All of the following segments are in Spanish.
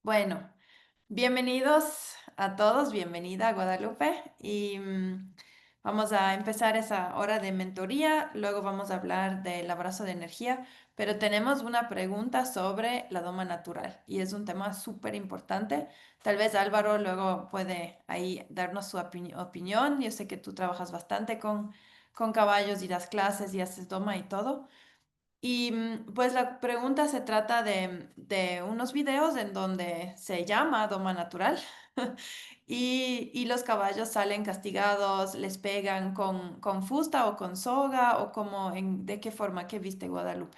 Bueno, bienvenidos a todos, bienvenida a Guadalupe y vamos a empezar esa hora de mentoría, luego vamos a hablar del abrazo de energía, pero tenemos una pregunta sobre la doma natural y es un tema súper importante. Tal vez Álvaro luego puede ahí darnos su opinión. Yo sé que tú trabajas bastante con caballos y das clases y haces doma y todo. Y pues la pregunta se trata de unos videos en donde se llama doma natural y los caballos salen castigados, les pegan con fusta o con soga o como de qué forma que viste Guadalupe.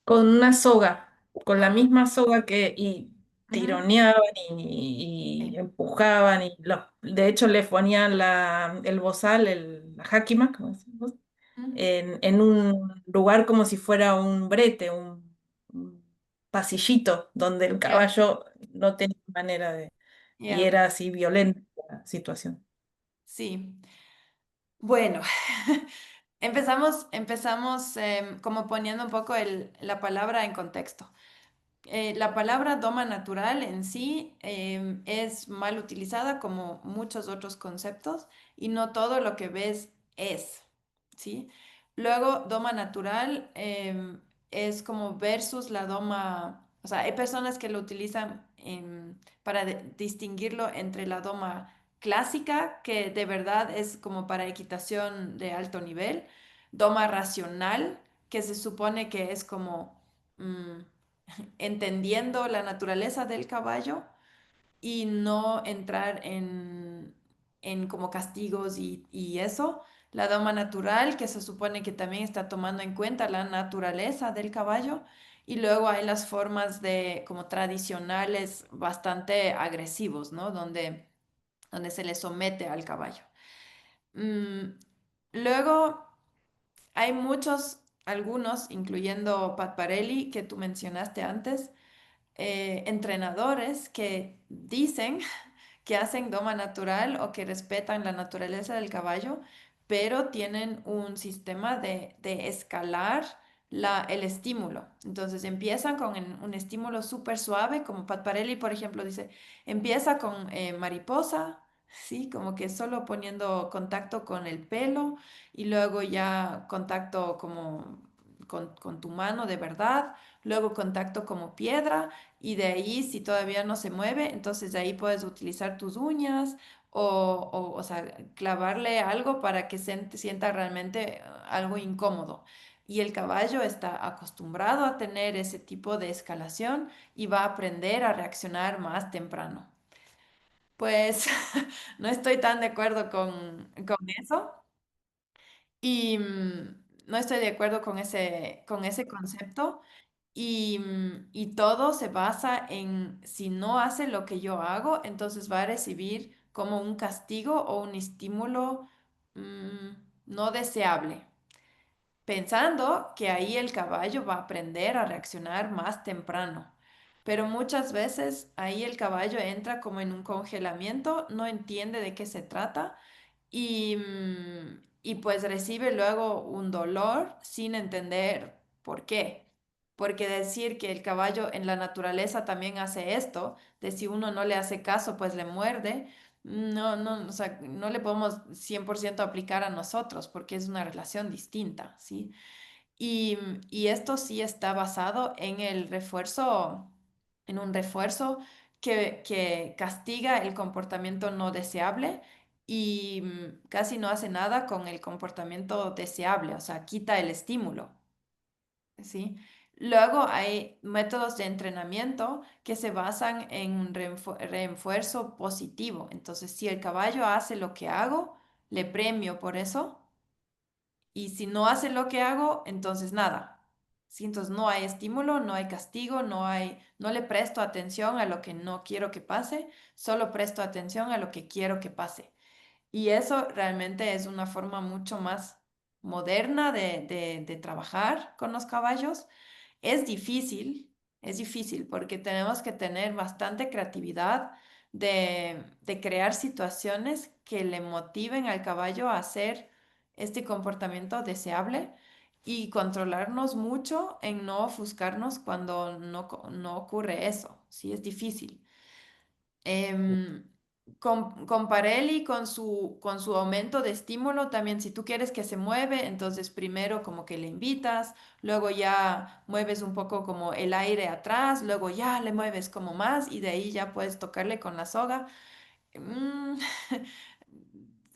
Con una soga, con la Ah, misma soga y ujú, tironeaban y sí, empujaban de hecho le ponían el bozal, la jáquima, como decimos, ujú, en un lugar como si fuera un brete, un pasillito donde el ya, caballo no tenía manera y ya, era así violenta la situación. sí. Bueno, empezamos como poniendo un poco la palabra en contexto. La palabra doma natural en sí es mal utilizada como muchos otros conceptos y no todo lo que ves es, ¿sí? Luego, doma natural es como versus la doma, o sea, hay personas que lo utilizan para distinguirlo entre la doma clásica, que de verdad es como para equitación de alto nivel, doma racional, que se supone que es como... mm, entendiendo la naturaleza del caballo y no entrar en como castigos y eso. La doma natural, que se supone que también está tomando en cuenta la naturaleza del caballo. Y luego hay las formas de como tradicionales bastante agresivos, ¿no? Donde se le somete al caballo. Mm, luego hay algunos, incluyendo Pat Parelli, que tú mencionaste antes, entrenadores que dicen que hacen doma natural o que respetan la naturaleza del caballo, pero tienen un sistema de escalar el estímulo. Entonces empiezan con un estímulo súper suave, como Pat Parelli, por ejemplo, dice, empieza con mariposa. Sí, como que solo poniendo contacto con el pelo y luego ya contacto como con tu mano de verdad, luego contacto como piedra y de ahí, si todavía no se mueve, entonces de ahí puedes utilizar tus uñas o sea, clavarle algo para que sienta realmente algo incómodo. Y el caballo está acostumbrado a tener ese tipo de escalación y va a aprender a reaccionar más temprano. Pues no estoy tan de acuerdo con eso y no estoy de acuerdo con ese concepto. Y todo se basa en si no hace lo que yo hago, entonces va a recibir como un castigo o un estímulo mm, no deseable, pensando que ahí el caballo va a aprender a reaccionar más temprano. Pero muchas veces ahí el caballo entra como en un congelamiento, no entiende de qué se trata y pues recibe luego un dolor sin entender por qué. Porque decir que el caballo en la naturaleza también hace esto, de si uno no le hace caso, pues le muerde, no, no, o sea, no le podemos 100% aplicar a nosotros porque es una relación distinta, ¿sí? Y esto sí está basado en el refuerzo, en un refuerzo que castiga el comportamiento no deseable y casi no hace nada con el comportamiento deseable, o sea, quita el estímulo, ¿sí? Luego hay métodos de entrenamiento que se basan en un refuerzo positivo. Entonces, si el caballo hace lo que hago, le premio por eso. Y si no hace lo que hago, entonces nada. Sí, entonces no hay estímulo, no hay castigo, no le presto atención a lo que no quiero que pase, solo presto atención a lo que quiero que pase. Y eso realmente es una forma mucho más moderna de trabajar con los caballos. Es difícil porque tenemos que tener bastante creatividad de crear situaciones que le motiven al caballo a hacer este comportamiento deseable y controlarnos mucho en no ofuscarnos cuando no ocurre eso. Sí, es difícil. Em, con Parelli, con su aumento de estímulo, también si tú quieres que se mueve, entonces primero como que le invitas, luego ya mueves un poco como el aire atrás, luego ya le mueves como más y de ahí ya puedes tocarle con la soga. Mm,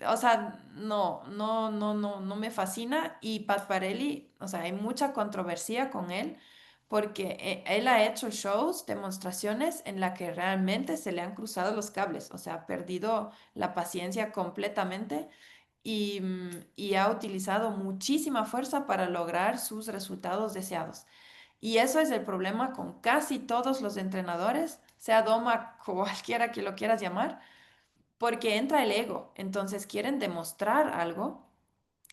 o sea, no me fascina. Y Pat Parelli, o sea, hay mucha controversia con él porque él ha hecho shows, demostraciones en la que realmente se le han cruzado los cables, o sea, ha perdido la paciencia completamente y ha utilizado muchísima fuerza para lograr sus resultados deseados. Y eso es el problema con casi todos los entrenadores, sea Doma, cualquiera que lo quieras llamar, porque entra el ego, entonces quieren demostrar algo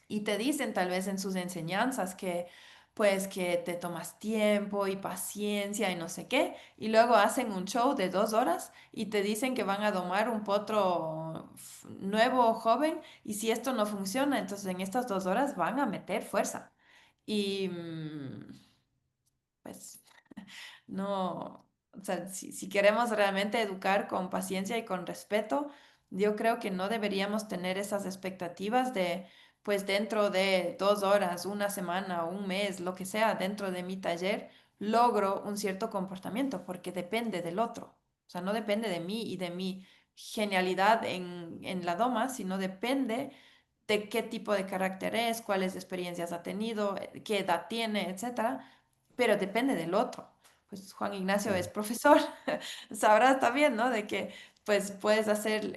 y te dicen tal vez en sus enseñanzas que pues que te tomas tiempo y paciencia y no sé qué, y luego hacen un show de 2 horas y te dicen que van a domar un potro nuevo, joven, y si esto no funciona, entonces en estas 2 horas van a meter fuerza. Y pues no, o sea, si queremos realmente educar con paciencia y con respeto, yo creo que no deberíamos tener esas expectativas de, pues dentro de 2 horas, una semana, un mes, lo que sea, dentro de mi taller, logro un cierto comportamiento, porque depende del otro. O sea, no depende de mí y de mi genialidad en la doma, sino depende de qué tipo de carácter es, cuáles experiencias ha tenido, qué edad tiene, etcétera, pero depende del otro. Pues Juan Ignacio es profesor, sabrás también, ¿no? De que pues puedes hacer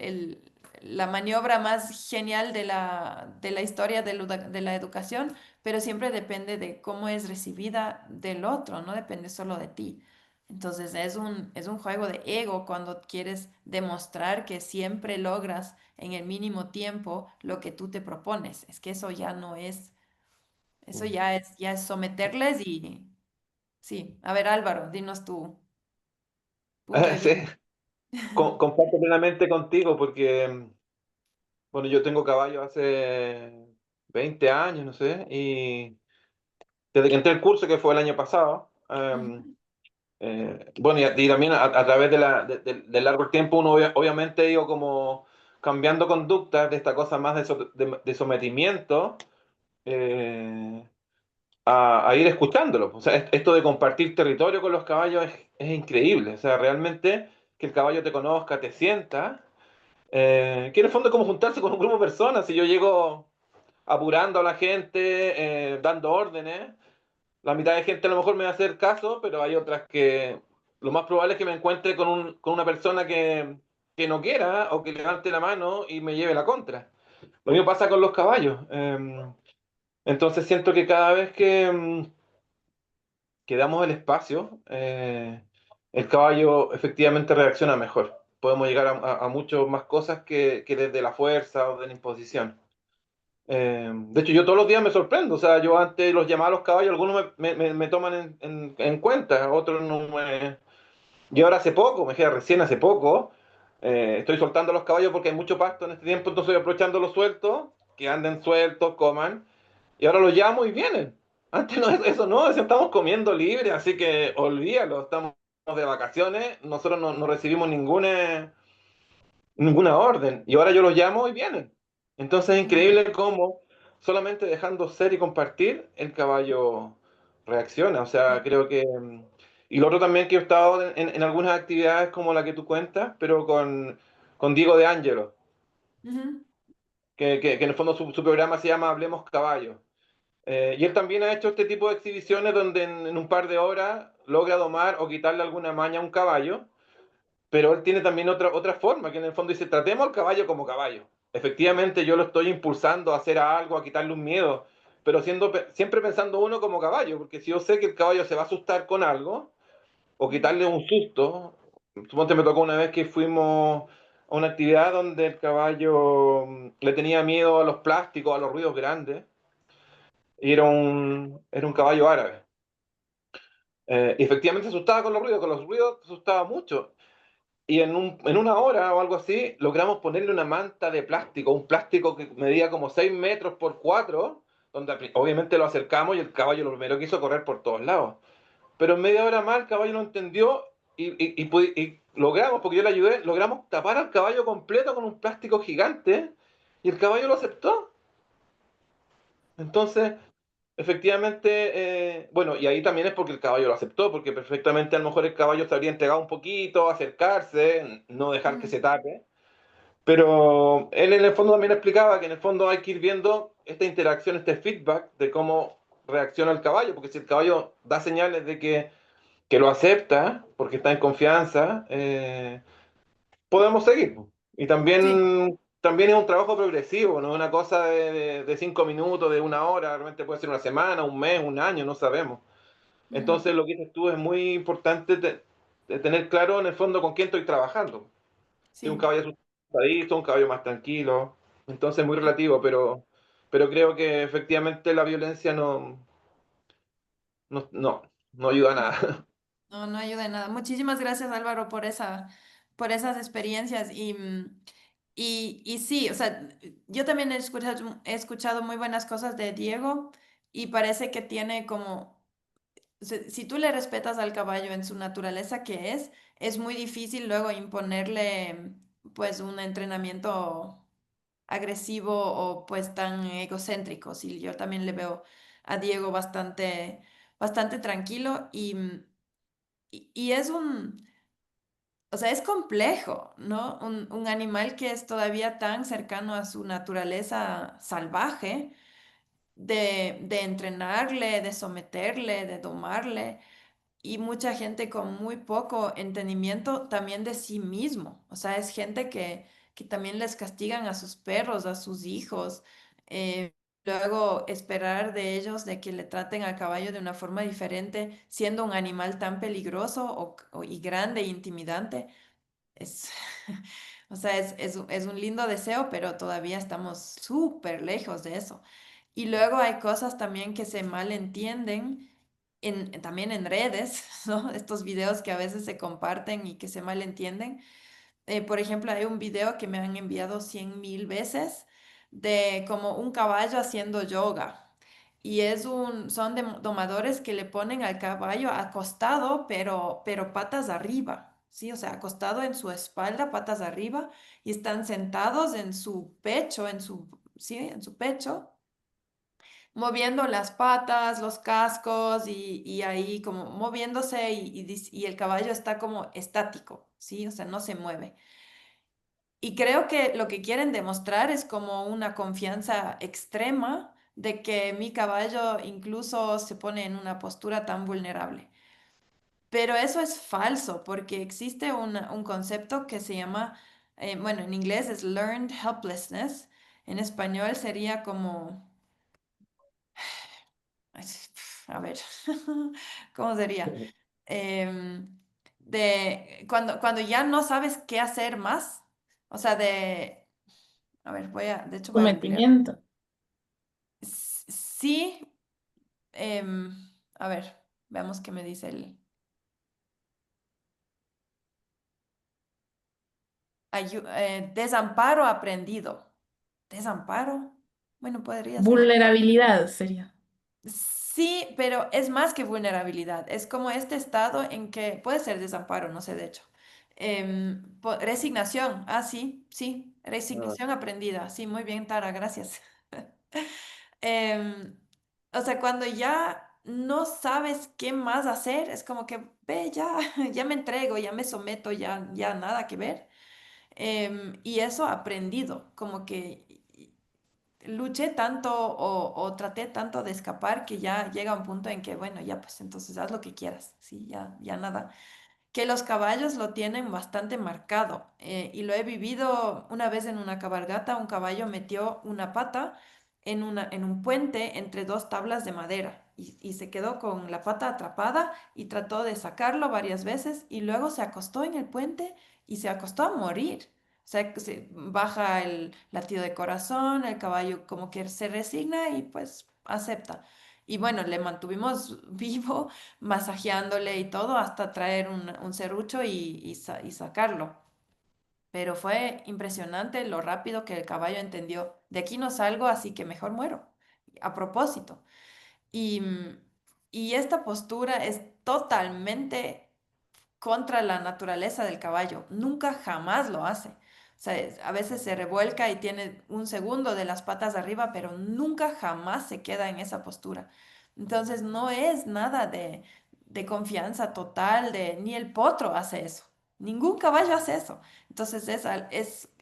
la maniobra más genial de la historia de la educación, pero siempre depende de cómo es recibida del otro, no depende solo de ti. Entonces es un juego de ego cuando quieres demostrar que siempre logras en el mínimo tiempo lo que tú te propones. Es que eso ya no es, eso ya es someterles y sí. A ver, Álvaro, dinos tu punto de Sí, vista. comparto plenamente contigo porque, bueno, yo tengo caballo hace 20 años, no sé, y desde que entré al curso, que fue el año pasado, Ujú, bueno, y también a través del largo tiempo uno obviamente ha ido como cambiando conductas de esta cosa más de sometimiento eh, a ir escuchándolo. O sea, esto de compartir territorio con los caballos es increíble. O sea, realmente que el caballo te conozca, te sienta, que en el fondo es como juntarse con un grupo de personas. Si yo llego apurando a la gente, dando órdenes, la mitad de gente a lo mejor me va a hacer caso, pero hay otras que lo más probable es que me encuentre con una persona que no quiera o que levante la mano y me lleve la contra. Lo mismo pasa con los caballos. Entonces siento que cada vez que damos el espacio, el caballo efectivamente reacciona mejor. Podemos llegar a mucho más cosas que desde la fuerza o de la imposición. De hecho, yo todos los días me sorprendo. O sea, yo antes los llamaba a los caballos, algunos me toman en cuenta, otros no me... Y ahora hace poco, me dije recién hace poco, estoy soltando los caballos porque hay mucho pasto en este tiempo, entonces estoy aprovechando los sueltos, que anden sueltos, coman, y ahora los llamo y vienen. Antes no, eso no, eso estamos comiendo libre, así que olvídalo, estamos de vacaciones, nosotros no recibimos ninguna orden. Y ahora yo los llamo y vienen. Entonces es ujú, increíble cómo solamente dejando ser y compartir, el caballo reacciona. O sea, sí, creo que... Y lo otro también que he estado en algunas actividades como la que tú cuentas, pero con Diego de Angelo, ujú, que en el fondo su programa se llama Hablemos Caballo. Y él también ha hecho este tipo de exhibiciones donde en un par de horas logra domar o quitarle alguna maña a un caballo, pero él tiene también otra forma, que en el fondo dice, tratemos al caballo como caballo. Efectivamente, yo lo estoy impulsando a hacer algo, a quitarle un miedo, pero siempre pensando uno como caballo, porque si yo sé que el caballo se va a asustar con algo, o ujú, quitarle un susto, suponte me tocó una vez que fuimos a una actividad donde el caballo le tenía miedo a los plásticos, a los ruidos grandes, y era un caballo árabe. Y efectivamente se asustaba con los ruidos se asustaba mucho. Y en una hora o algo así, logramos ponerle una manta de plástico, un plástico que medía como 6 metros por 4, donde obviamente lo acercamos y el caballo lo primero que hizo correr por todos lados. Pero en media hora más el caballo no entendió y logramos, porque yo le ayudé, logramos tapar al caballo completo con un plástico gigante y el caballo lo aceptó. Entonces, efectivamente, bueno, y ahí también es porque el caballo lo aceptó, porque perfectamente a lo mejor el caballo se habría entregado un poquito, acercarse, no dejar que Mm, se tape. Pero él en el fondo también explicaba que en el fondo hay que ir viendo esta interacción, este feedback de cómo reacciona el caballo, porque si el caballo da señales de que lo acepta, porque está en confianza, podemos seguir. Y sí. también es un trabajo progresivo, no es una cosa de 5 minutos, de una hora, realmente puede ser una semana, un mes, un año, no sabemos. Ujú, Entonces lo que dices tú es muy importante de tener claro en el fondo con quién estoy trabajando. Si un sí. caballo asustadizo, un caballo más tranquilo. Entonces es muy relativo, pero creo que efectivamente la violencia no ayuda a No, nada. no, no ayuda en nada. Muchísimas gracias, Álvaro, por esas experiencias. Y sí, o sea, yo también he escuchado muy buenas cosas de Diego y parece que tiene como, o sea, si tú le respetas al caballo en su naturaleza que es muy difícil luego imponerle pues un entrenamiento agresivo o pues tan egocéntrico. Sí, yo también le veo a Diego bastante tranquilo y es o sea, es complejo, ¿no? Un animal que es todavía tan cercano a su naturaleza salvaje, de entrenarle, de someterle, de domarle y mucha gente con muy poco entendimiento también de sí mismo. O sea, es gente que también les castigan a sus perros, a sus hijos. Luego esperar de ellos de que le traten al caballo de una forma diferente, siendo un animal tan peligroso y grande e intimidante. Es, o sea, es un lindo deseo, pero todavía estamos súper lejos de eso. Y luego hay cosas también que se malentienden también en redes, ¿no? Estos videos que a veces se comparten y que se malentienden. Por ejemplo, hay un video que me han enviado 100.000 veces de como un caballo haciendo yoga. Y son domadores que le ponen al caballo acostado, pero patas arriba, ¿sí? O sea, acostado en su espalda, patas arriba, y están sentados en su pecho, ¿sí? En su pecho, moviendo las patas, los cascos y ahí como moviéndose y el caballo está como estático, ¿sí? O sea, no se mueve. Y creo que lo que quieren demostrar es como una confianza extrema de que mi caballo incluso se pone en una postura tan vulnerable. Pero eso es falso porque existe un concepto que se llama, bueno, en inglés es learned helplessness, en español sería como, ay, a ver, ¿cómo sería? De cuando ya no sabes qué hacer más, o sea, a ver, de hecho voy a googlear. Sometimiento. Sí, em, a ver, veamos qué me dice desamparo aprendido. ¿Desamparo? Bueno, podría ser. Vulnerabilidad sería. Sí, pero es más que vulnerabilidad. Es como este estado en que puede ser desamparo, no sé, de hecho. Resignación. Ah, sí, sí. Ah, Resignación aprendida. Sí, muy bien, Tara, gracias. Em, o sea, cuando ya no sabes qué más hacer, es como que, ve, ya, ya me entrego, ya me someto, ya nada que ver. Y eso aprendido, como que luché tanto o traté tanto de escapar que ya llega un punto en que, bueno, ya pues entonces haz lo que quieras, sí, ya nada que los caballos lo tienen bastante marcado. Y lo he vivido una vez en una cabalgata, un caballo metió una pata en un puente entre dos tablas de madera y se quedó con la pata atrapada y trató de sacarlo varias veces y luego se acostó en el puente y se acostó a morir. O sea, que se baja el latido de corazón, el caballo como que se resigna y pues acepta. Y bueno, le mantuvimos vivo masajeándole y todo hasta traer un serrucho y sacarlo. Pero fue impresionante lo rápido que el caballo entendió. De aquí no salgo, así que mejor muero. a propósito. Y, y esta postura es totalmente contra la naturaleza del caballo. Nunca jamás lo hace. O sea, a veces se revuelca y tiene un segundo de las patas arriba, pero nunca jamás se queda en esa postura. Entonces no es nada de confianza total, ni el potro hace eso. Ningún caballo hace eso. Entonces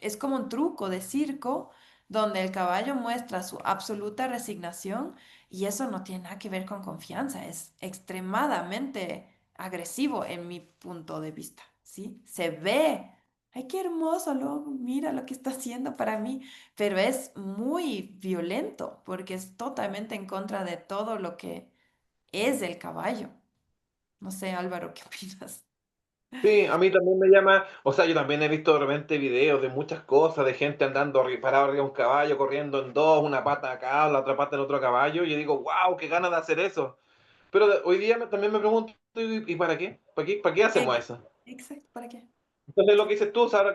es como un truco de circo donde el caballo muestra su absoluta resignación y eso no tiene nada que ver con confianza. Es extremadamente agresivo en mi punto de vista, ¿sí? Se ve, ay, qué hermoso, luego mira lo que está haciendo para mí, pero es muy violento porque es totalmente en contra de todo lo que es el caballo. No sé, Álvaro, ¿qué opinas? Sí, a mí también me llama, o sea, yo también he visto de repente videos de muchas cosas, de gente andando parado arriba de un caballo, corriendo en dos, una pata acá, la otra pata en otro caballo, y yo digo, wow, qué ganas de hacer eso. Pero hoy día también me pregunto, ¿y para qué? ¿Para qué hacemos eso? Exacto, ¿para qué? Entonces lo que dices tú, Sara,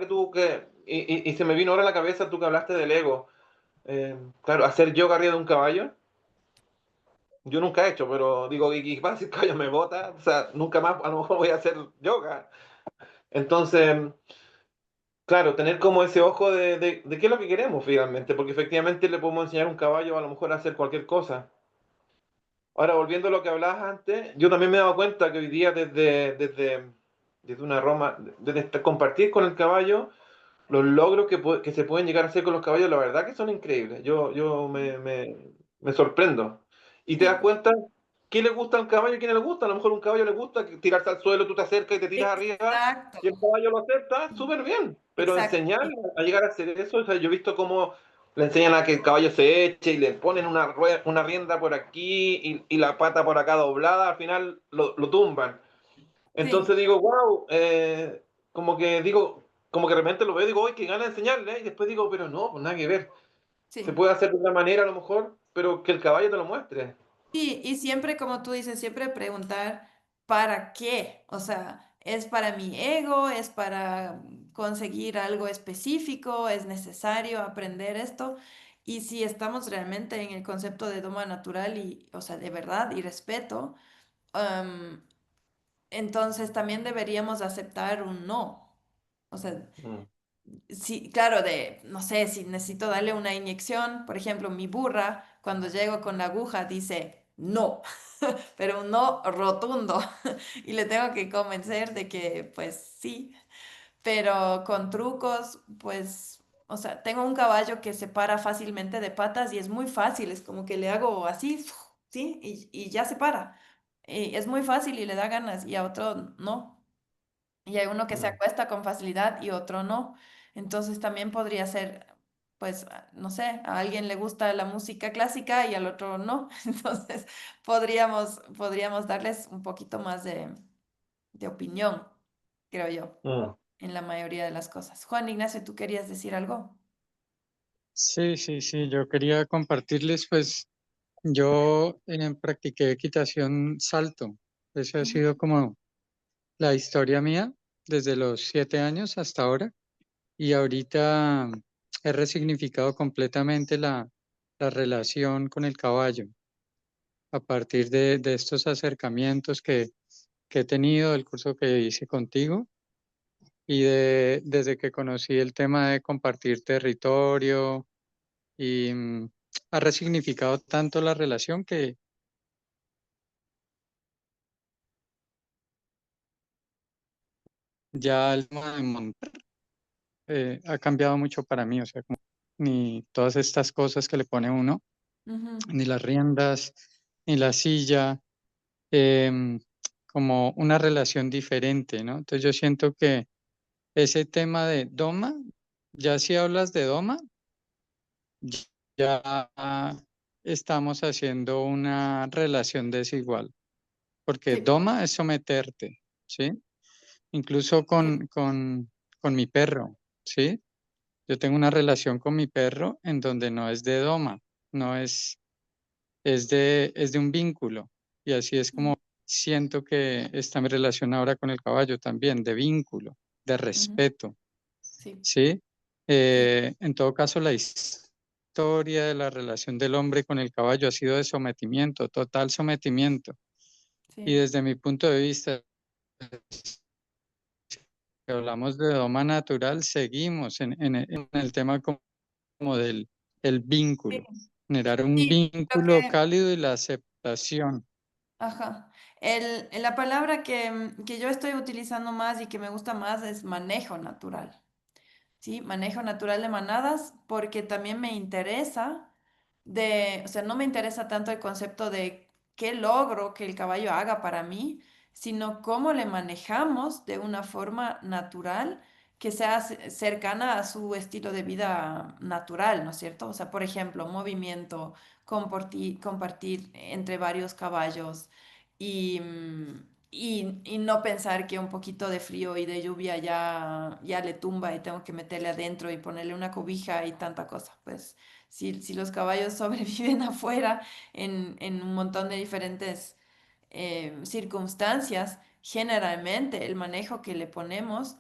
y se me vino ahora a la cabeza tú que hablaste del ego. Claro, hacer yoga arriba de un caballo, yo nunca he hecho, pero digo, ¿y qué pasa si el caballo me bota? O sea, nunca más a lo mejor voy a hacer yoga. Entonces, claro, tener como ese ojo de qué es lo que queremos finalmente, porque efectivamente le podemos enseñar a un caballo a lo mejor a hacer cualquier cosa. Ahora, volviendo a lo que hablabas antes, yo también me he dado cuenta que hoy día desde una Roma, desde compartir con el caballo, los logros que se pueden llegar a hacer con los caballos, la verdad que son increíbles. Me sorprendo. Y te das Sí, cuenta qué le gusta al caballo y quién no le gusta. A lo mejor un caballo le gusta tirarse al suelo, tú te acercas y te tiras arriba, exacto, y el caballo lo acepta, súper bien. Pero exacto, enseñar sí, a llegar a hacer eso, o sea, yo he visto cómo le enseñan a que el caballo se eche y le ponen una rienda por aquí y la pata por acá doblada, al final lo tumban. sí, Entonces digo, wow, como que de repente lo veo y digo, uy, qué gana de enseñarle, y después digo, pero no, pues nada que ver. Se sí. puede hacer de otra manera a lo mejor, pero que el caballo te lo muestre. Sí, y siempre, como tú dices, siempre preguntar ¿para qué? O sea, ¿es para mi ego? ¿Es para conseguir algo específico? ¿Es necesario aprender esto? Y si estamos realmente en el concepto de doma natural y, o sea, de verdad y respeto, am, entonces también deberíamos aceptar un no. O sea, Mm, sí, claro, no sé, si necesito darle una inyección, por ejemplo, mi burra, cuando llego con la aguja, dice no, pero un no rotundo. Y le tengo que convencer de que, pues sí, pero con trucos, pues, o sea, tengo un caballo que se para fácilmente de patas y es muy fácil, es como que le hago así, ¿sí? Y ya se para. Y es muy fácil y le da ganas, y a otro no. Y hay uno que se mm, acuesta con facilidad y otro no. Entonces también podría ser, pues, no sé, a alguien le gusta la música clásica y al otro no. Entonces podríamos darles un poquito más de opinión, creo yo, mm. en la mayoría de las cosas. Juan Ignacio, ¿tú querías decir algo? Sí, sí, sí, yo quería compartirles, pues yo practiqué equitación salto. Eso ha Ujú. sido como la historia mía desde los 7 años hasta ahora. Y ahorita he resignificado completamente la relación con el caballo a partir de estos acercamientos que he tenido, el curso que hice contigo y desde que conocí el tema de compartir territorio y ha resignificado tanto la relación que ya el tema de montar ha cambiado mucho para mí, o sea, como ni todas estas cosas que le pone uno, Ujú. ni las riendas, ni la silla, em, como una relación diferente, ¿no? Entonces yo siento que ese tema de doma, ya si hablas de doma, ya estamos haciendo una relación desigual, porque Sí, doma es someterte, ¿sí? Incluso sí. con mi perro, ¿sí? Yo tengo una relación con mi perro en donde no es de doma, no es, es de un vínculo. Y así es Ujú, como siento que está mi relación ahora con el caballo también, de vínculo, de ujú. respeto, Sí, ¿sí? sí. En todo caso, historia de la relación del hombre con el caballo ha sido de sometimiento, total sometimiento. Y Sí, desde mi punto de vista, si hablamos de doma natural, seguimos en el tema como del el vínculo, sí, generar un sí, lo vínculo que, cálido y la aceptación. ajá. La palabra que yo estoy utilizando más y que me gusta más es manejo natural. ¿Sí? Manejo natural de manadas porque también me interesa o sea, no me interesa tanto el concepto de qué logro que el caballo haga para mí, sino cómo le manejamos de una forma natural que sea cercana a su estilo de vida natural, ¿no es cierto? O sea, por ejemplo, movimiento, compartir entre varios caballos y no pensar que un poquito de frío y de lluvia ya le tumba y tengo que meterle adentro y ponerle una cobija y tanta cosa. Pues si los caballos sobreviven afuera en un montón de diferentes circunstancias, generalmente el manejo que le ponemos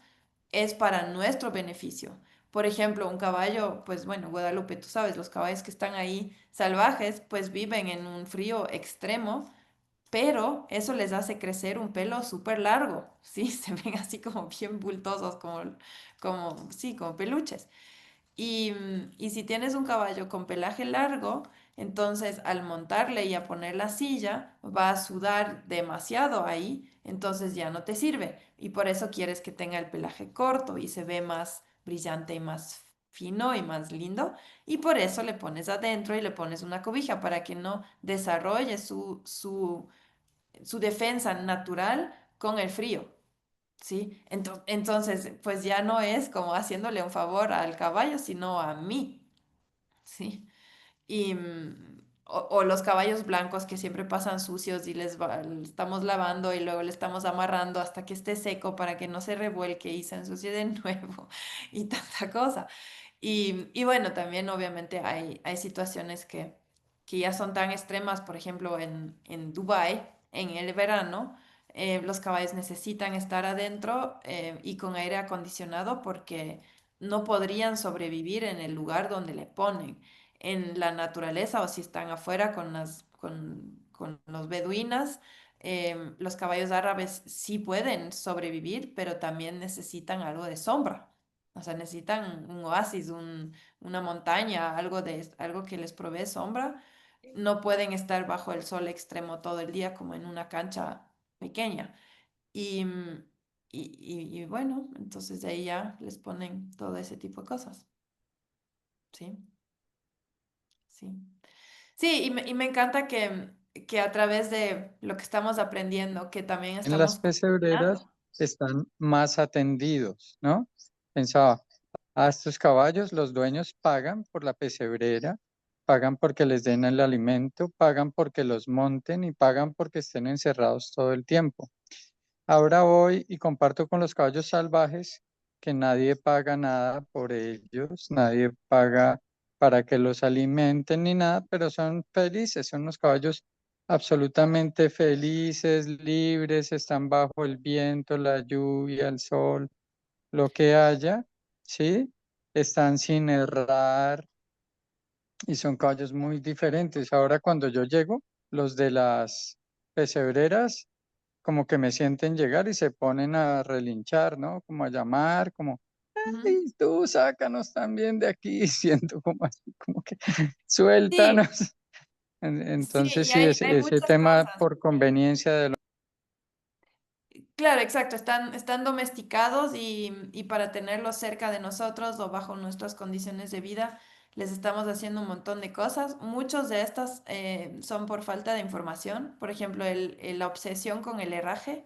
es para nuestro beneficio. Por ejemplo, un caballo, pues bueno, Guadalupe, tú sabes, los caballos que están ahí salvajes, pues viven en un frío extremo, pero eso les hace crecer un pelo súper largo, ¿sí? Se ven así como bien bultosos, sí, como peluches. Y si tienes un caballo con pelaje largo, entonces al montarle y a poner la silla, va a sudar demasiado ahí, entonces ya no te sirve. Y por eso quieres que tenga el pelaje corto y se ve más brillante y más fino y más lindo. Y por eso le pones adentro y le pones una cobija para que no desarrolle su defensa natural con el frío. ¿Sí? Entonces, pues ya no es como haciéndole un favor al caballo, sino a mí, ¿sí? O los caballos blancos que siempre pasan sucios y le estamos lavando y luego le estamos amarrando hasta que esté seco para que no se revuelque y se ensucie de nuevo y tanta cosa. Y bueno, también obviamente hay situaciones que ya son tan extremas, por ejemplo, en Dubái, en el verano, los caballos necesitan estar adentro y con aire acondicionado porque no podrían sobrevivir en el lugar donde le ponen. En la naturaleza o si están afuera con los beduinas, los caballos árabes sí pueden sobrevivir, pero también necesitan algo de sombra. O sea, necesitan un oasis, una montaña, algo que les provee sombra. No pueden estar bajo el sol extremo todo el día como en una cancha pequeña. Y, mm, y bueno, entonces de ahí ya les ponen todo ese tipo de cosas. Sí, sí. Sí, y me encanta que a través de lo que estamos aprendiendo, que también En las estamos pesebreras cocinando. están más atendidos, ¿no? Pensaba, a estos caballos los dueños pagan por la pesebrera, pagan porque les den el alimento, pagan porque los monten y pagan porque estén encerrados todo el tiempo. Ahora voy y comparto con los caballos salvajes que nadie paga nada por ellos, nadie paga para que los alimenten ni nada, pero son felices, son unos caballos absolutamente felices, libres, están bajo el viento, la lluvia, el sol, lo que haya, ¿sí? Están sin errar y son caballos muy diferentes. Ahora cuando yo llego, los de las pesebreras como que me sienten llegar y se ponen a relinchar, ¿no? Como a llamar, como, Ujú. "Ey, tú sácanos también de aquí", siento como así, como que Sí, suéltanos. sí, Entonces y sí, hay ese muchas tema cosas. por conveniencia de Claro, exacto, están domesticados y para tenerlos cerca de nosotros o bajo nuestras condiciones de vida, les estamos haciendo un montón de cosas. Muchos de estas son por falta de información. Por ejemplo, la obsesión con el herraje.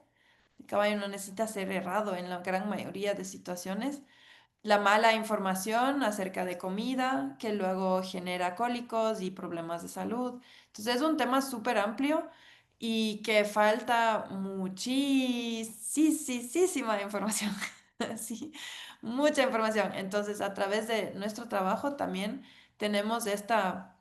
El caballo no necesita ser errado en la gran mayoría de situaciones. La mala información acerca de comida, que luego genera cólicos y problemas de salud. Entonces es un tema súper amplio y que falta muchísima información. Sí, mucha información. Entonces, a través de nuestro trabajo también tenemos esta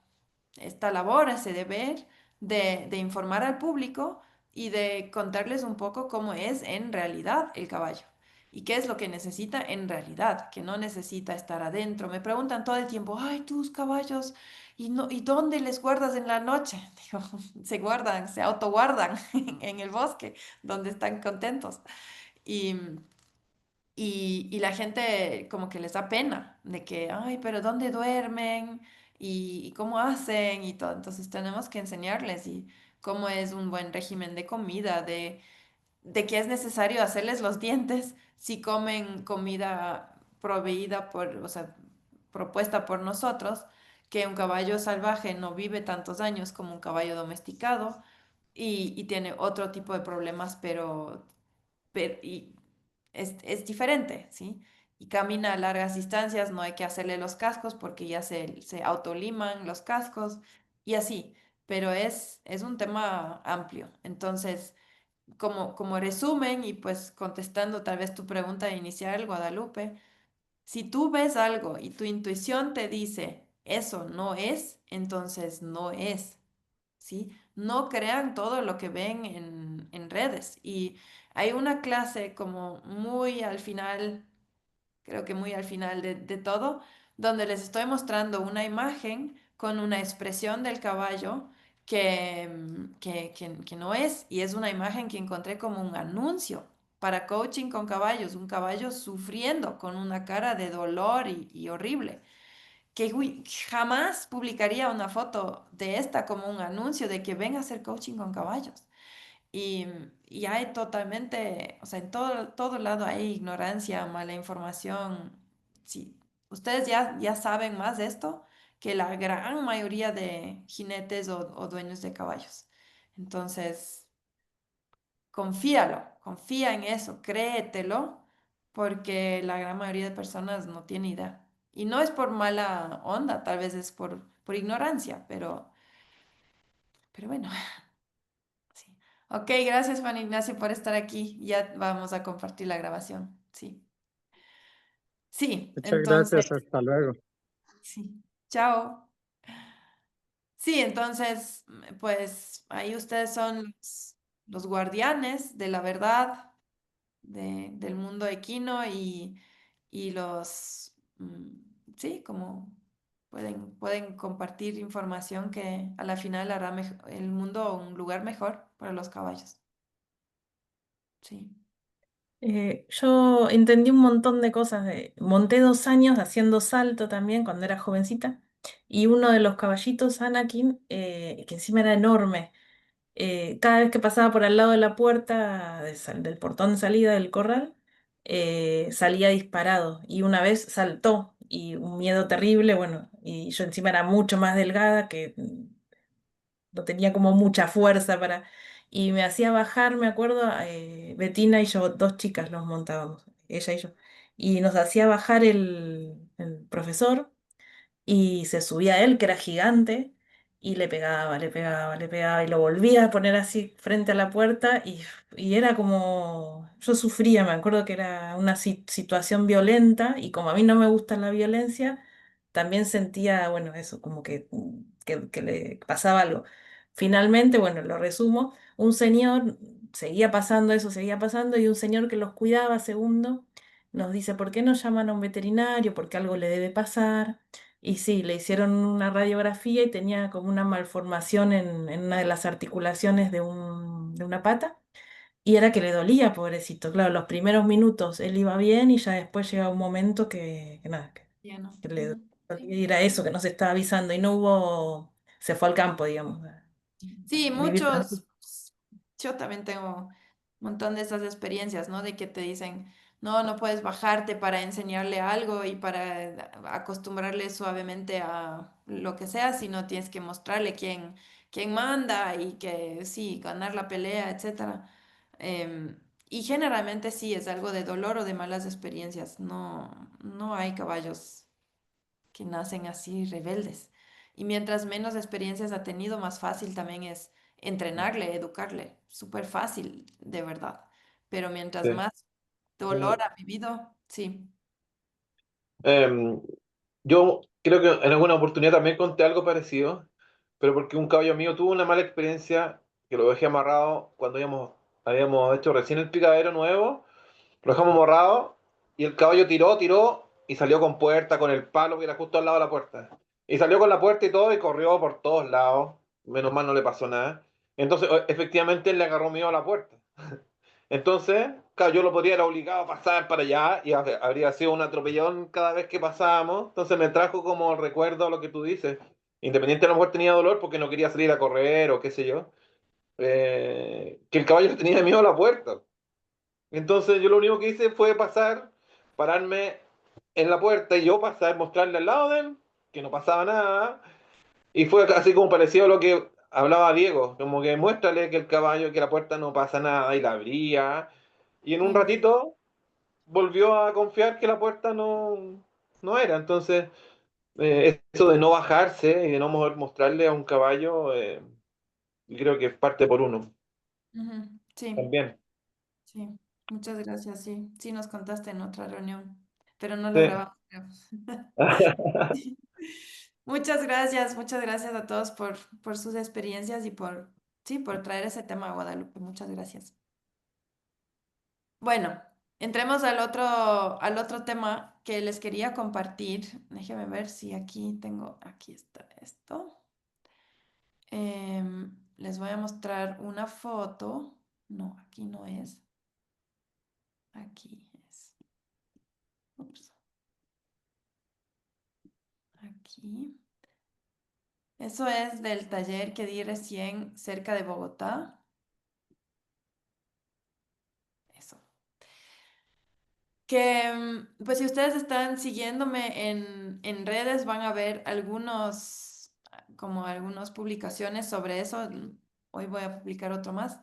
labor, ese deber de informar al público y de contarles un poco cómo es en realidad el caballo. y qué es lo que necesita en realidad, que no necesita estar adentro. Me preguntan todo el tiempo, ay, tus caballos, ¿y, no, y dónde les guardas en la noche? Digo, se guardan, se autoguardan en el bosque, donde están contentos. Y, y la gente como que les da pena de que, ay, pero ¿dónde duermen? Y cómo hacen? Y todo. Entonces tenemos que enseñarles y cómo es un buen régimen de comida, de que es necesario hacerles los dientes si comen comida proveída por, o sea, propuesta por nosotros, que un caballo salvaje no vive tantos años como un caballo domesticado y tiene otro tipo de problemas, y es diferente, ¿sí? Y camina a largas distancias, no hay que hacerle los cascos porque ya se autoliman los cascos y así, pero es un tema amplio. Entonces, como resumen y pues contestando tal vez tu pregunta inicial, Guadalupe, si tú ves algo y tu intuición te dice, eso no es, entonces no es. ¿Sí? No crean todo lo que ven en redes. Y hay una clase como muy al final, creo que muy al final de todo, donde les estoy mostrando una imagen con una expresión del caballo que no es, y es una imagen que encontré como un anuncio para coaching con caballos, un caballo sufriendo con una cara de dolor y horrible que jamás publicaría una foto de esta como un anuncio de que ven a hacer coaching con caballos. Y hay totalmente, o sea, en todo lado hay ignorancia, mala información. Sí, ustedes ya saben más de esto que la gran mayoría de jinetes o dueños de caballos. Entonces, confíalo, confía en eso, créetelo, porque la gran mayoría de personas no tiene idea. Y no es por mala onda, tal vez es por ignorancia, pero bueno, sí. Ok, gracias Juan Ignacio por estar aquí. Ya vamos a compartir la grabación. Sí. Sí, Muchas entonces, gracias, hasta luego. sí. Chao. Sí, entonces, pues ahí ustedes son los guardianes de la verdad del mundo equino y sí, como pueden compartir información que a la final hará el mundo un lugar mejor para los caballos. Sí. Yo entendí un montón de cosas. Monté 2 años haciendo salto también cuando era jovencita. Y uno de los caballitos, Anakin, que encima era enorme, cada vez que pasaba por al lado de la puerta del portón de salida del corral, salía disparado. Y una vez saltó y un miedo terrible, bueno, y yo encima era mucho más delgada que no tenía como mucha fuerza para... Y me hacía bajar, me acuerdo, Betina y yo, 2 chicas los montábamos, ella y yo. Y nos hacía bajar el profesor y se subía a él, que era gigante, y le pegaba, le pegaba, le pegaba, y lo volvía a poner así frente a la puerta, y era como, yo sufría, me acuerdo que era una situación violenta, y como a mí no me gusta la violencia, también sentía, bueno, eso, como que le pasaba algo. Finalmente, bueno, lo resumo, un señor, seguía pasando eso, seguía pasando, y un señor que los cuidaba, segundo, nos dice, ¿por qué no llaman a un veterinario? Porque algo le debe pasar. Y sí, le hicieron una radiografía y tenía como una malformación en una de las articulaciones de una pata. Y era que le dolía, pobrecito. Claro, los primeros minutos él iba bien y ya después llega un momento que nada, Ya no. que le Ujú. dolía Sí. y era eso, que no se estaba avisando y no hubo, se fue al campo, digamos, Sí, a vivir tranquilo. yo también tengo un montón de esas experiencias, ¿no? De que te dicen, no, no puedes bajarte para enseñarle algo y para acostumbrarle suavemente a lo que sea, sino tienes que mostrarle quién manda y que sí, ganar la pelea, etcétera. Em, y generalmente sí, es algo de dolor o de malas experiencias. No hay caballos que nacen así rebeldes. Y mientras menos experiencias ha tenido, más fácil también es entrenarle, educarle. Súper fácil, de verdad. Pero mientras Sí. más dolor ha vivido, sí. Em, yo creo que en alguna oportunidad también conté algo parecido, pero porque un caballo mío tuvo una mala experiencia que lo dejé amarrado cuando habíamos hecho recién el picadero nuevo Lo dejamos amarrado y el caballo tiró y salió con puerta, con el palo que era justo al lado de la puerta. Y salió con la puerta y todo y corrió por todos lados. Menos mal no le pasó nada. Entonces, efectivamente, él le agarró miedo a la puerta. Entonces, claro, yo lo podría haber obligado a pasar para allá y habría sido un atropellón cada vez que pasábamos. Entonces me trajo como recuerdo lo que tú dices. Independiente, a lo mejor tenía dolor porque no quería salir a correr o qué sé yo. Que el caballo tenía miedo a la puerta. Entonces yo lo único que hice fue pasar, pararme en la puerta y yo pasar, mostrarle al lado de él que no pasaba nada. Y fue así como parecido a lo que hablaba Diego, como que muéstrale que el caballo, que la puerta no pasa nada y la abría. Y en un Mm, ratito volvió a confiar que la puerta no era. Entonces, eso de no bajarse y de no mostrarle a un caballo, yo creo que es parte por uno ujú, sí, también. sí. Muchas gracias, sí. Sí nos contaste en otra reunión, pero no lo Sí. grabamos, creo. Muchas gracias a todos por sus experiencias y sí, por traer ese tema a Guadalupe. Muchas gracias. Bueno, entremos al otro tema que les quería compartir. Déjenme ver si aquí está esto. Les voy a mostrar una foto. No, aquí no es. Aquí es. Ups, aquí. Eso es del taller que di recién cerca de Bogotá. Eso. Que, pues si ustedes están siguiéndome en redes, van a ver como algunas publicaciones sobre eso. Hoy voy a publicar otro más,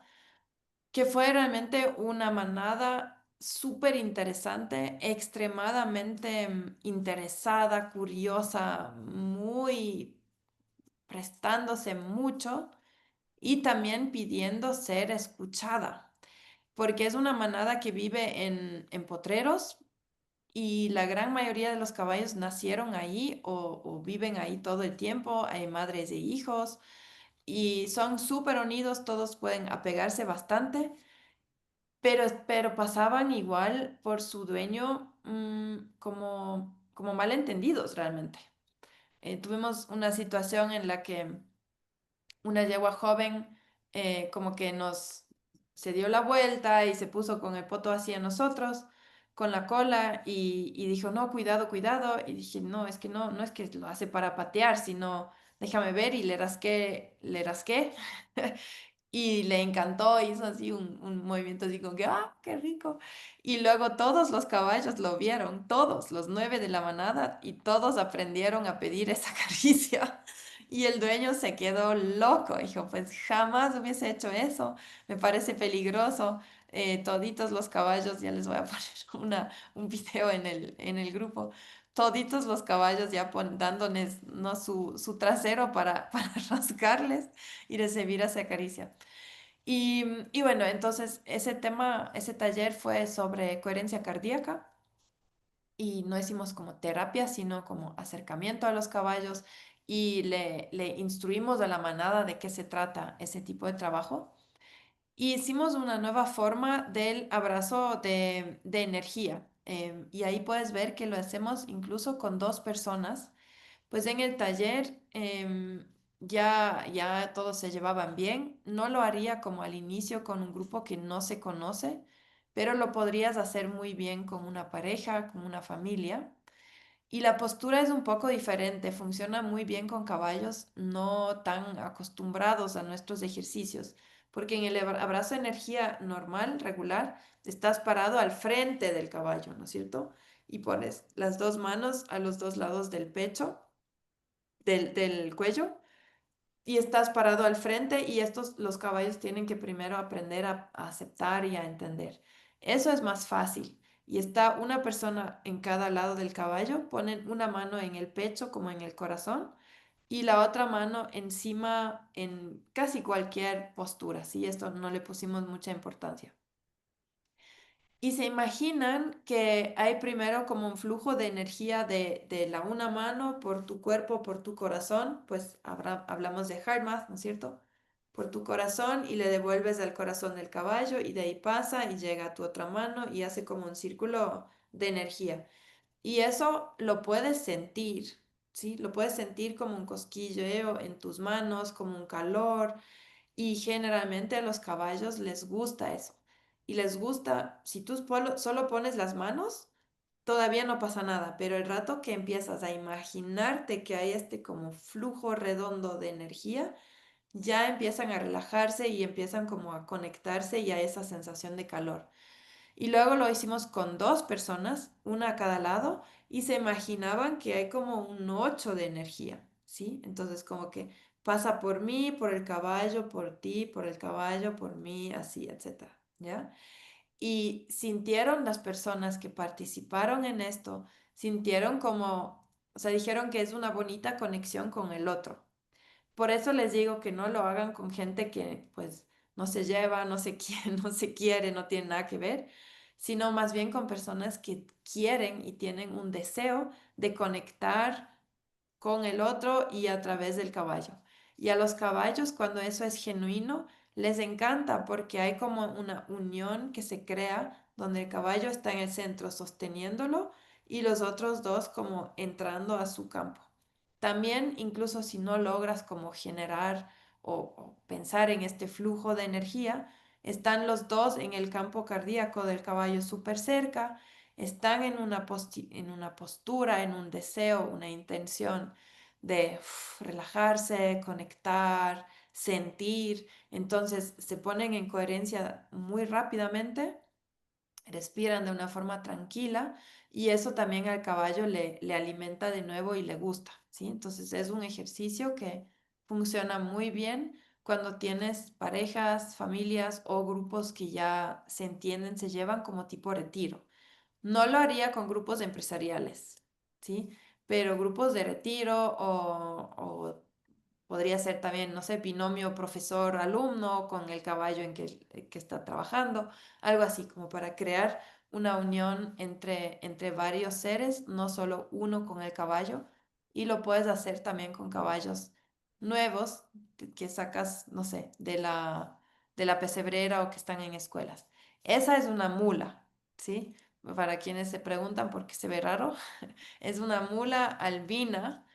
que fue realmente una manada súper interesante, extremadamente interesada, curiosa, muy prestándose mucho y también pidiendo ser escuchada, porque es una manada que vive en potreros y la gran mayoría de los caballos nacieron ahí o viven ahí todo el tiempo, hay madres e hijos y son súper unidos, todos pueden apegarse bastante, pero pasaban igual por su dueño como malentendidos realmente. Tuvimos una situación en la que una yegua joven como que se dio la vuelta y se puso con el poto hacia nosotros, con la cola y dijo, no, cuidado, cuidado. Y dije, no, es que no es que lo hace para patear, sino déjame ver y le rasqué. Y le encantó, hizo así un movimiento así como que, ah, qué rico. Y luego todos los caballos lo vieron, todos, los 9 de la manada, y todos aprendieron a pedir esa caricia. Y el dueño se quedó loco, dijo, pues jamás hubiese hecho eso, me parece peligroso. Toditos los caballos, ya les voy a poner un video en el grupo, toditos los caballos ya dándoles ¿no? su trasero para rascarles y recibir esa caricia. Y bueno, entonces ese taller fue sobre coherencia cardíaca y no hicimos como terapia, sino como acercamiento a los caballos y le instruimos a la manada de qué se trata ese tipo de trabajo. Y hicimos una nueva forma del abrazo de energía. Y ahí puedes ver que lo hacemos incluso con dos personas pues en el taller ya todos se llevaban bien. No lo haría como al inicio con un grupo que no se conoce, pero lo podrías hacer muy bien con una pareja, con una familia. Y la postura es un poco diferente, funciona muy bien con caballos no tan acostumbrados a nuestros ejercicios, porque en el abrazo de energía normal, regular, estás parado al frente del caballo, ¿no es cierto? Y pones las dos manos a los dos lados del pecho del cuello y estás parado al frente y los caballos tienen que primero aprender a aceptar y a entender. Eso es más fácil. Y está una persona en cada lado del caballo, ponen una mano en el pecho como en el corazón y la otra mano encima en casi cualquier postura, ¿sí? Esto no le pusimos mucha importancia. Y se imaginan que hay primero como un flujo de energía de la una mano por tu cuerpo, por tu corazón, pues hablamos de HeartMath, ¿no es cierto? por tu corazón y le devuelves al corazón del caballo y de ahí pasa y llega a tu otra mano y hace como un círculo de energía. Y eso lo puedes sentir, ¿sí? Lo puedes sentir como un cosquilleo en tus manos, como un calor. Y generalmente a los caballos les gusta eso. Y les gusta, si tú solo pones las manos, todavía no pasa nada, pero el rato que empiezas a imaginarte que hay este como flujo redondo de energía, ya empiezan a relajarse y empiezan como a conectarse y a esa sensación de calor. Y luego lo hicimos con dos personas, una a cada lado, y se imaginaban que hay como un 8 de energía, ¿sí? Entonces como que pasa por mí, por el caballo, por ti, por el caballo, por mí, así, etcétera, ¿ya? Y sintieron las personas que participaron en esto, sintieron como, o sea, dijeron que es una bonita conexión con el otro. Por eso les digo que no lo hagan con gente que pues no se lleva, no se quiere, no se quiere, no tiene nada que ver, sino más bien con personas que quieren y tienen un deseo de conectar con el otro y a través del caballo. Y a los caballos, cuando eso es genuino, les encanta porque hay como una unión que se crea donde el caballo está en el centro sosteniéndolo y los otros dos como entrando a su campo. También, incluso si no logras como generar o pensar en este flujo de energía, están los dos en el campo cardíaco del caballo súper cerca, están en en una postura, en un deseo, una intención de relajarse, conectar, sentir. Entonces se ponen en coherencia muy rápidamente, respiran de una forma tranquila y eso también al caballo le alimenta de nuevo y le gusta, ¿sí? Entonces es un ejercicio que funciona muy bien cuando tienes parejas, familias o grupos que ya se entienden, se llevan como tipo retiro. No lo haría con grupos empresariales, ¿sí? Pero grupos de retiro o podría ser también, no sé, binomio profesor-alumno con el caballo en que está trabajando, algo así como para crear una unión entre varios seres, no solo uno con el caballo. Y lo puedes hacer también con caballos nuevos que sacas, no sé, de la pesebrera o que están en escuelas. Esa es una mula, ¿sí? Para quienes se preguntan por qué se ve raro, es una mula albina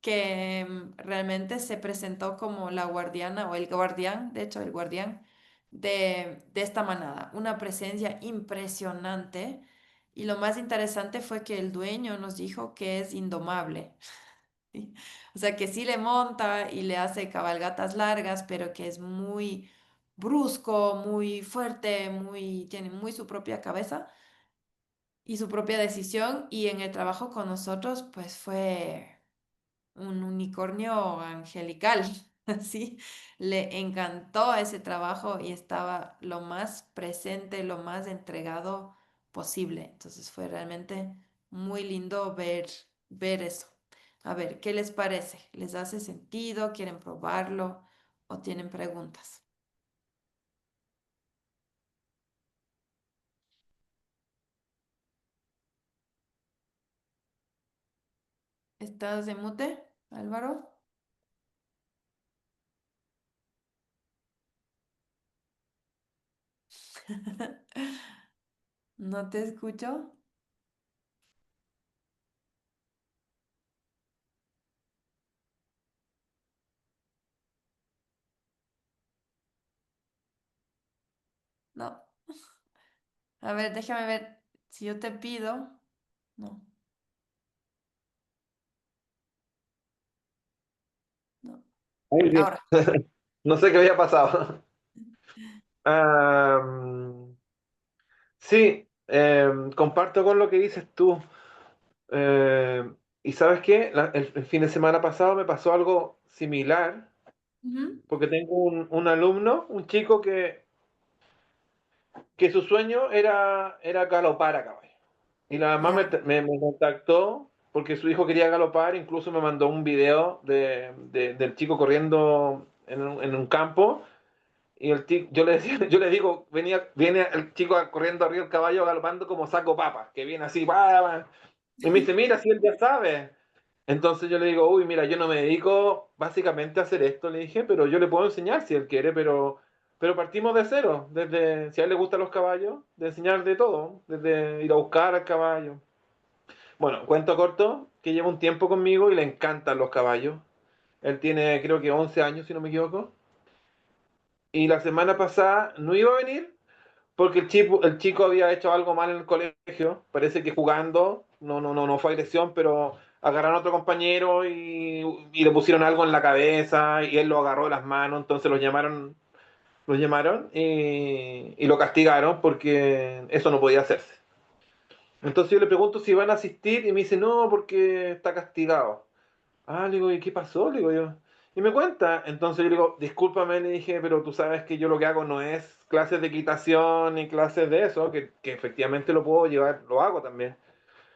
que realmente se presentó como la guardiana o el guardián, de hecho el guardián de esta manada, una presencia impresionante y lo más interesante fue que el dueño nos dijo que es indomable, ¿sí? O sea que sí le monta y le hace cabalgatas largas, pero que es muy brusco, muy fuerte, tiene muy su propia cabeza y su propia decisión y en el trabajo con nosotros pues fue un unicornio angelical, así. Le encantó ese trabajo y estaba lo más presente, lo más entregado posible. Entonces fue realmente muy lindo ver eso. A ver, ¿qué les parece? ¿Les hace sentido? ¿Quieren probarlo? ¿O tienen preguntas? ¿Estás de mute, Álvaro? ¿No te escucho? No. A ver, déjame ver. Si yo te pido. No, no. Ay, Dios. Ahora. No sé qué había pasado. Am, sí, comparto con lo que dices tú. Y sabes qué, el fin de semana pasado me pasó algo similar, Ujú. porque tengo un alumno, un chico que su sueño era galopar a caballo. Y la mamá Ya. me contactó porque su hijo quería galopar, incluso me mandó un video del chico corriendo en un campo. Y yo le decía, yo le digo, viene el chico corriendo arriba del caballo galopando como saco papas, que viene así, va. Y me dice, mira, si él ya sabe. Entonces yo le digo, uy, mira, yo no me dedico básicamente a hacer esto, le dije, pero yo le puedo enseñar si él quiere, pero partimos de cero, desde, si a él le gustan los caballos, de enseñar de todo, desde ir a buscar al caballo. Bueno, cuento corto, que lleva un tiempo conmigo y le encantan los caballos. Él tiene creo que 11 años, si no me equivoco. Y la semana pasada no iba a venir porque el chico había hecho algo mal en el colegio. Parece que jugando, no fue agresión, pero agarraron a otro compañero y le pusieron algo en la cabeza y él lo agarró de las manos. Entonces los llamaron y lo castigaron porque eso no podía hacerse. Entonces yo le pregunto si van a asistir y me dice no, porque está castigado. Ah, le digo, ¿y qué pasó? Le digo yo. Y me cuenta. Entonces yo le digo, discúlpame, le dije, pero tú sabes que yo lo que hago no es clases de equitación ni clases de eso, que efectivamente lo puedo llevar, lo hago también.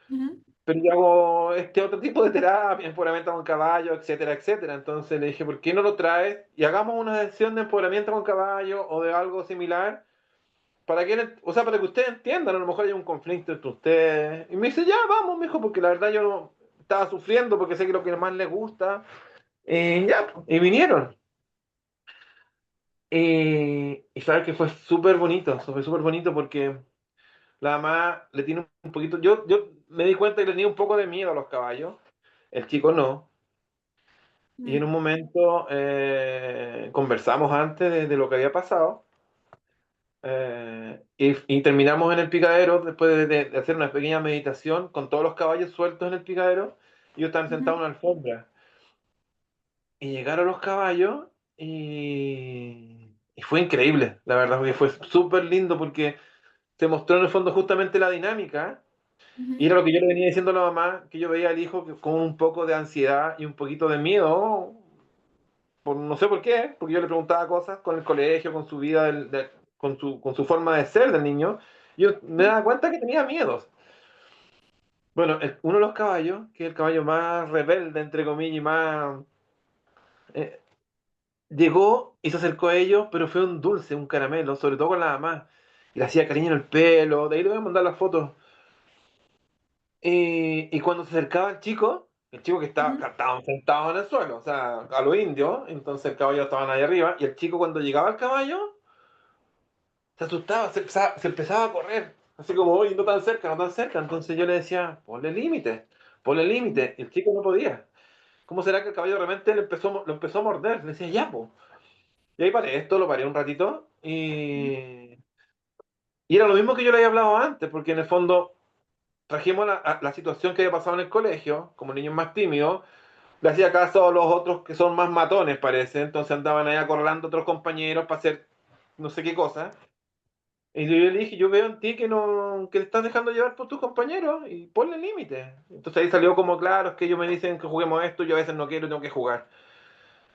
Ujú, Pero yo hago este otro tipo de terapia, empoderamiento con caballo, etcétera, etcétera. Entonces le dije, ¿por qué no lo traes y hagamos una sesión de empoderamiento con caballo o de algo similar? O sea, para que ustedes entiendan, a lo mejor hay un conflicto entre ustedes. Y me dice, ya, vamos, mijo, porque la verdad yo no estaba sufriendo porque sé que lo que más les gusta. Y ya, y vinieron. Y sabes que fue súper bonito, fue súper bonito porque la mamá le tiene un poquito, yo me di cuenta que le tenía un poco de miedo a los caballos, el chico no. Y en ujú, un momento conversamos antes de lo que había pasado y terminamos en el picadero después de hacer una pequeña meditación con todos los caballos sueltos en el picadero y ellos estaban ujú. sentados en una alfombra. Y llegaron los caballos y fue increíble, la verdad, porque fue súper lindo porque se mostró en el fondo justamente la dinámica. Y Ujú, era lo que yo le venía diciendo a la mamá, que yo veía al hijo con un poco de ansiedad y un poquito de miedo, no sé por qué, porque yo le preguntaba cosas con el colegio, con su vida, con su forma de ser del niño. Y yo me daba cuenta que tenía miedos. Bueno, uno de los caballos, que es el caballo más rebelde, entre comillas, y más eh, llegó y se acercó a ellos, pero fue un dulce, un caramelo, sobre todo con la mamá. Y le hacía cariño en el pelo, de ahí le voy a mandar las fotos. Y cuando se acercaba el chico ujú. que estaban sentados en el suelo, o sea, a los indios, entonces el caballo estaban ahí arriba, y el chico cuando llegaba al caballo, se asustaba, se empezaba a correr, así como, oye, no tan cerca, no tan cerca. Entonces yo le decía, ponle límite, y el chico no podía. ¿Cómo será que el caballo realmente lo empezó a morder? Le decía, ya, pues. Y ahí paré esto, lo paré un ratito y era lo mismo que yo le había hablado antes, porque en el fondo trajimos la situación que había pasado en el colegio, como niños más tímidos, le hacía caso a los otros que son más matones, parece, entonces andaban ahí acorralando a otros compañeros para hacer no sé qué cosa. Y yo le dije, yo veo en ti que no, que te estás dejando llevar por tus compañeros y ponle límite. Entonces ahí salió como, claro, es que ellos me dicen que juguemos esto, yo a veces no quiero y tengo que jugar.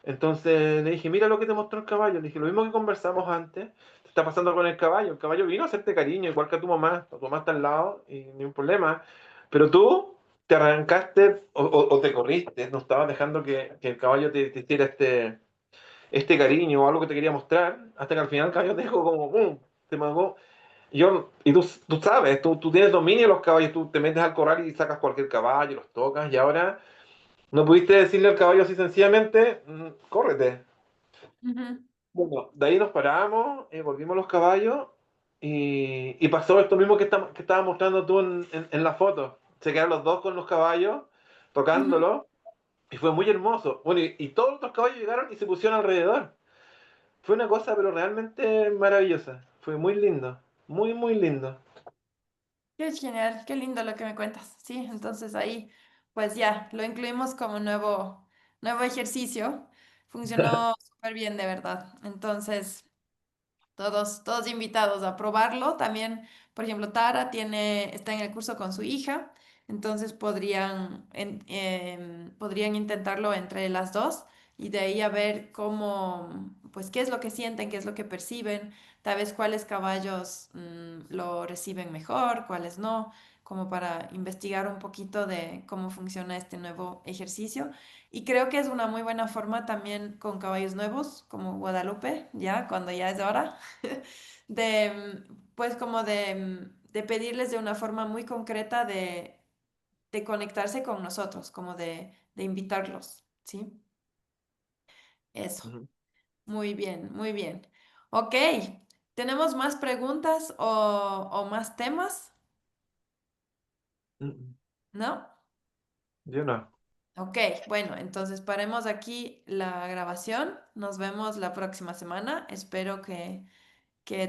Entonces le dije, mira lo que te mostró el caballo. Le dije, lo mismo que conversamos antes, te está pasando con el caballo. El caballo vino a hacerte cariño, igual que a tu mamá está al lado y ni un problema. Pero tú te arrancaste o te corriste, no estabas dejando que el caballo te hiciera este cariño o algo que te quería mostrar, hasta que al final el caballo te dejó como, ¡pum! Te mandó. Y tú sabes, tú tienes dominio de los caballos, tú te metes al corral y sacas cualquier caballo, los tocas y ahora no pudiste decirle al caballo así sencillamente, córrete. Ujú, Bueno, de ahí nos paramos, volvimos a los caballos y pasó esto mismo que estabas mostrando tú en la foto. Se quedaron los dos con los caballos, ujú. tocándolo, y fue muy hermoso. Bueno, y todos los otros caballos llegaron y se pusieron alrededor. Fue una cosa, pero realmente maravillosa. Fue muy lindo, muy, muy lindo. Qué genial, qué lindo lo que me cuentas. Sí, entonces ahí, pues ya, lo incluimos como nuevo ejercicio. Funcionó súper bien, de verdad. Entonces, todos invitados a probarlo. También, por ejemplo, Tara está en el curso con su hija, entonces podrían intentarlo entre las dos y de ahí a ver cómo, pues, qué es lo que sienten, qué es lo que perciben, tal vez cuáles caballos lo reciben mejor, cuáles no, como para investigar un poquito de cómo funciona este nuevo ejercicio. Y creo que es una muy buena forma también con caballos nuevos, como Guadalupe, ya, cuando ya es hora pues como de pedirles de una forma muy concreta de conectarse con nosotros, como de invitarlos, ¿sí? Eso. Ujú. Muy bien, muy bien. Ok, ¿tenemos más preguntas o más temas? Mm, ¿No? Yo no. Ok, bueno, entonces paremos aquí la grabación. Nos vemos la próxima semana. Espero que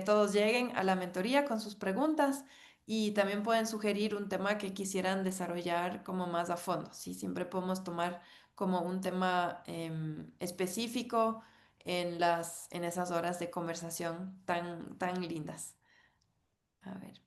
todos lleguen a la mentoría con sus preguntas y también pueden sugerir un tema que quisieran desarrollar como más a fondo. Sí, siempre podemos tomar como un tema específico en esas horas de conversación tan lindas. A ver,